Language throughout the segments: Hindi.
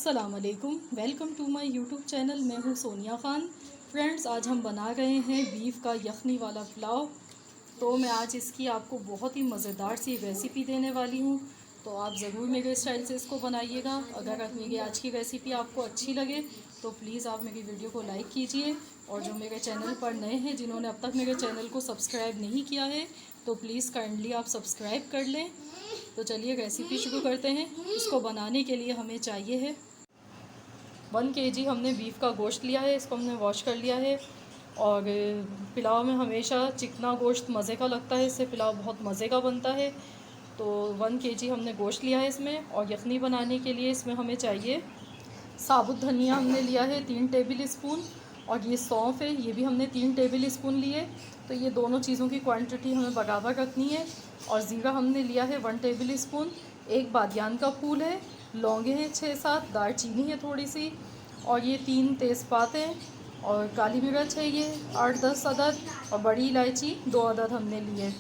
अस्सलाम वालेकुम, welcome to my YouTube channel. मैं हूँ सोनिया ख़ान। फ्रेंड्स, आज हम बना रहे हैं बीफ का यखनी वाला पुलाव। तो मैं आज इसकी आपको बहुत ही मज़ेदार सी रेसिपी देने वाली हूँ। तो आप ज़रूर मेरे स्टाइल से इसको बनाइएगा। अगर मेरी आज की रेसिपी आपको अच्छी लगे तो प्लीज़ आप मेरी वीडियो को लाइक कीजिए। और जो मेरे चैनल पर नए हैं, जिन्होंने अब तक मेरे चैनल को सब्सक्राइब नहीं किया है, तो प्लीज़ काइंडली आप सब्सक्राइब कर लें। तो चलिए रेसिपी शुरू करते हैं। इसको बनाने के लिए हमें चाहिए है 1 kg हमने बीफ का गोश्त लिया है। इसको हमने वॉश कर लिया है। और पुलाव में हमेशा चिकना गोश्त मज़े का लगता है, इससे पुलाव बहुत मज़े का बनता है। तो 1 kg हमने गोश्त लिया है इसमें। और यखनी बनाने के लिए इसमें हमें चाहिए साबुत धनिया हमने लिया है 3 टेबल स्पून। और ये सौंफ है, ये भी हमने 3 टेबल स्पून लिए। तो ये दोनों चीज़ों की क्वांटिटी हमें बराबर रखनी है। और ज़ीरा हमने लिया है 1 टेबल स्पून। एक बादियान का फूल है, लौंगे हैं 6-7, दालचीनी है थोड़ी सी, और ये 3 तेज़पात हैं, और काली मिर्च है ये 8-10 अदद, और बड़ी इलायची 2 अदद हमने लिए।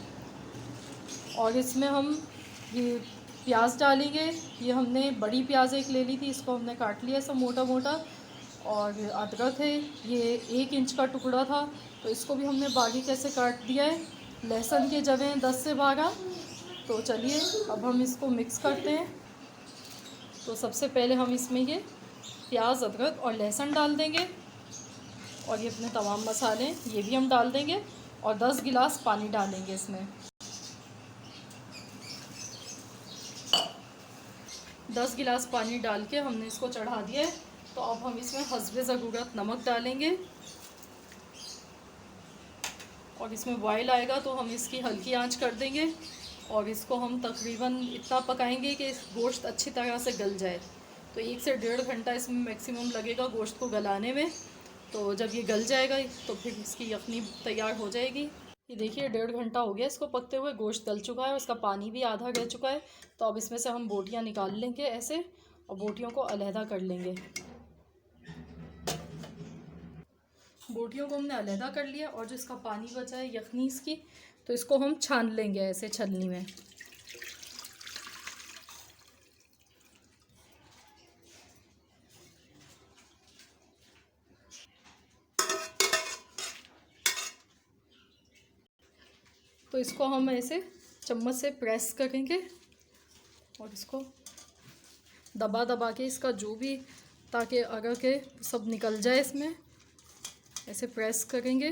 और इसमें हम ये प्याज डालेंगे। ये हमने बड़ी प्याज एक ले ली थी, इसको हमने काट लिया सब मोटा मोटा। और अदरक है, ये 1 इंच का टुकड़ा था, तो इसको भी हमने बारीक ऐसे काट दिया है। लहसुन के जवे हैं 10 से 12। तो चलिए अब हम इसको मिक्स करते हैं। तो सबसे पहले हम इसमें ये प्याज, अदरक और लहसुन डाल देंगे। और ये अपने तमाम मसाले ये भी हम डाल देंगे। और 10 गिलास पानी डालेंगे इसमें। 10 गिलास पानी डाल के हमने इसको चढ़ा दिया है। तो अब हम इसमें हस्बे ज़रूरत नमक डालेंगे। और इसमें बॉयल आएगा तो हम इसकी हल्की आंच कर देंगे। और इसको हम तकरीबन इतना पकाएंगे कि गोश्त अच्छी तरह से गल जाए। तो 1 से 1.5 घंटा इसमें मैक्सिमम लगेगा गोश्त को गलाने में। तो जब ये गल जाएगा तो फिर इसकी यखनी तैयार हो जाएगी। ये देखिए 1.5 घंटा हो गया इसको पकते हुए, गोश्त गल चुका है, उसका पानी भी आधा रह चुका है। तो अब इसमें से हम बोटियाँ निकाल लेंगे ऐसे, और बोटियों को अलहदा कर लेंगे। बोटियों को हमने अलहदा कर लिया। और जो इसका पानी बचा है यखनी इसकी, तो इसको हम छान लेंगे ऐसे छलनी में। तो इसको हम ऐसे चम्मच से प्रेस करेंगे। और इसको दबा दबा के इसका जो भी, ताकि अगर के सब निकल जाए इसमें, ऐसे प्रेस करेंगे।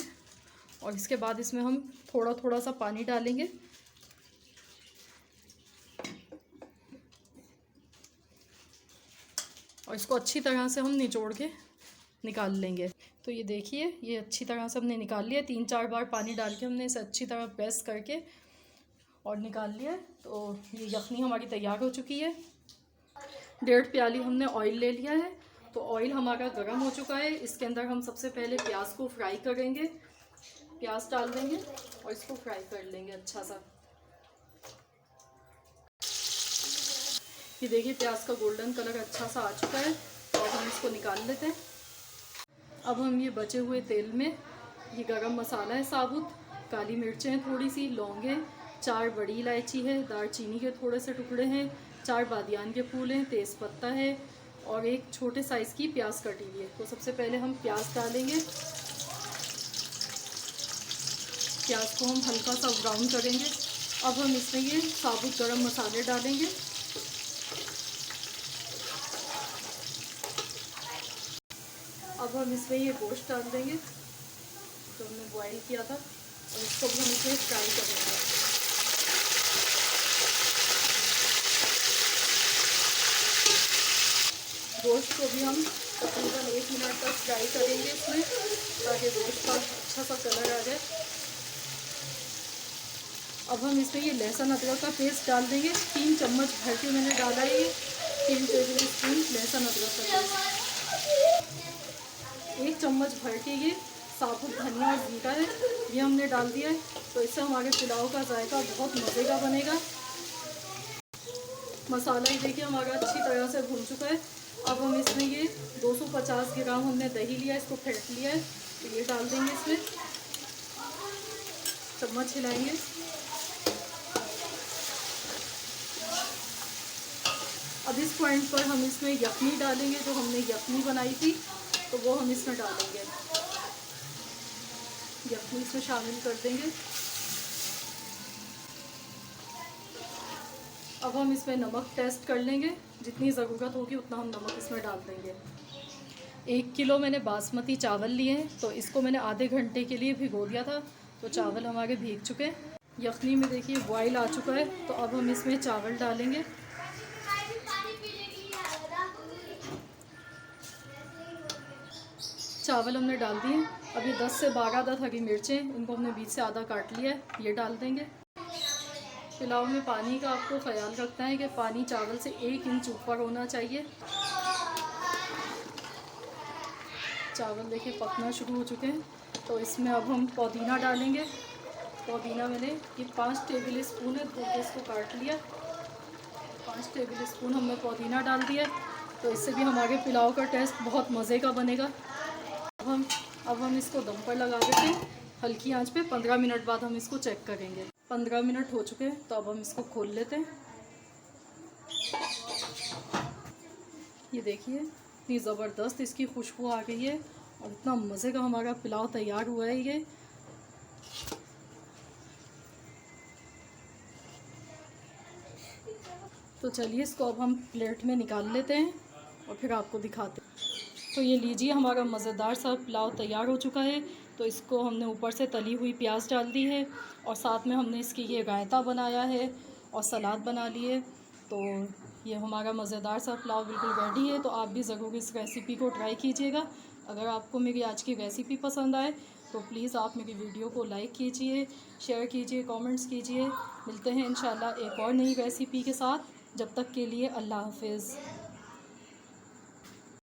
और इसके बाद इसमें हम थोड़ा थोड़ा सा पानी डालेंगे। और इसको अच्छी तरह से हम निचोड़ के निकाल लेंगे। तो ये देखिए, ये अच्छी तरह से हमने निकाल लिया। 3-4 बार पानी डाल के हमने इसे अच्छी तरह प्रेस करके और निकाल लिया। तो ये यखनी हमारी तैयार हो चुकी है। 1.5 प्याली हमने ऑयल ले लिया है। तो ऑयल हमारा गर्म हो चुका है। इसके अंदर हम सबसे पहले प्याज को फ्राई करेंगे। प्याज डाल देंगे और इसको फ्राई कर लेंगे अच्छा सा। ये देखिए प्याज का गोल्डन कलर अच्छा सा आ चुका है। तो अब हम इसको निकाल लेते हैं। अब हम ये बचे हुए तेल में ये गरम मसाला है साबुत, काली मिर्चें हैं थोड़ी सी, लौंगे, 4 बड़ी इलायची है, दालचीनी के थोड़े से टुकड़े हैं, 4 बादियान के फूल हैं, तेज़पत्ता है, और एक छोटे साइज़ की प्याज कटी हुई है। तो सबसे पहले हम प्याज डालेंगे। प्याज को हम हल्का सा ब्राउन करेंगे। अब हम इसमें ये साबुत गरम मसाले डालेंगे। अब हम इसमें ये गोश्त डाल देंगे जो हमने बॉईल किया था, और इसको भी हम इसमें फ्राई करेंगे। गोश्त को भी हम तकरीबन 1 मिनट तक फ्राई करेंगे इसमें, ताकि गोश्त का अच्छा सा कलर आ जाए। अब हम इसमें ये लहसुन अदरक का पेस्ट डाल देंगे। 3 चम्मच भर के मैंने डाला है ये, 3 टेबल स्पून लहसुन अदरक का पेस्ट। 1 चम्मच भर के ये साबुत धनिया और जीरा है, ये हमने डाल दिया है। तो इससे हमारे पुलाव का जायका बहुत मज़े का बनेगा। मसाला ये देखिए हमारा अच्छी तरह से भून चुका है। अब हम इसमें ये 250 ग्राम हमने दही लिया है, इसको फेंट लिया है, तो ये डाल देंगे इसमें। चम्मच हिलाएंगे। अब अब इस पॉइंट पर हम इसमें यखनी डालेंगे, जो हमने यखनी बनाई थी तो वो हम इसमें डालेंगे। यखनी इसमें शामिल कर देंगे। अब हम इसमें नमक टेस्ट कर लेंगे, जितनी ज़रूरत होगी उतना हम नमक इसमें डाल देंगे। 1 किलो मैंने बासमती चावल लिए हैं, तो इसको मैंने आधे घंटे के लिए भिगो दिया था, तो चावल हमारे भीग चुके हैं। यखनी में देखिए बॉयल आ चुका है, तो अब हम इसमें चावल डालेंगे। चावल हमने डाल दिए। अब ये 10 से 12 अदद हरी मिर्चें, इनको हमने बीच से आधा काट लिया है, ये डाल देंगे। पुलाव में पानी का आपको ख्याल रखना है कि पानी चावल से 1 इंच ऊपर होना चाहिए। चावल देखिए पकना शुरू हो चुके हैं, तो इसमें अब हम पुदीना डालेंगे। पुदीना मैंने ये 5 टेबल स्पून है, धो के इसको काट लिया। 5 टेबल स्पून हमने पुदीना डाल दिया, तो इससे भी हमारे पुलाव का टेस्ट बहुत मज़े का बनेगा। अब हम इसको दम पर लगा देते हैं हल्की आंच पे। 15 मिनट बाद हम इसको चेक करेंगे। 15 मिनट हो चुके हैं, तो अब हम इसको खोल लेते हैं। ये देखिए इतनी ज़बरदस्त इसकी खुशबू आ गई है और इतना मज़े का हमारा पुलाव तैयार हुआ है ये। तो चलिए इसको अब हम प्लेट में निकाल लेते हैं और फिर आपको दिखाते हैं। तो ये लीजिए हमारा मज़ेदार सा पुलाव तैयार हो चुका है। तो इसको हमने ऊपर से तली हुई प्याज डाल दी है और साथ में हमने इसकी ये रायता बनाया है और सलाद बना लिए। तो ये हमारा मज़ेदार सा पुलाव बिल्कुल रेडी है। तो आप भी ज़रूर इस रेसिपी को ट्राई कीजिएगा। अगर आपको मेरी आज की रेसिपी पसंद आए तो प्लीज़ आप मेरी वीडियो को लाइक कीजिए, शेयर कीजिए, कमेंट्स कीजिए। मिलते हैं इंशाल्लाह एक और नई रेसिपी के साथ। जब तक के लिए अल्लाह हाफ़िज़।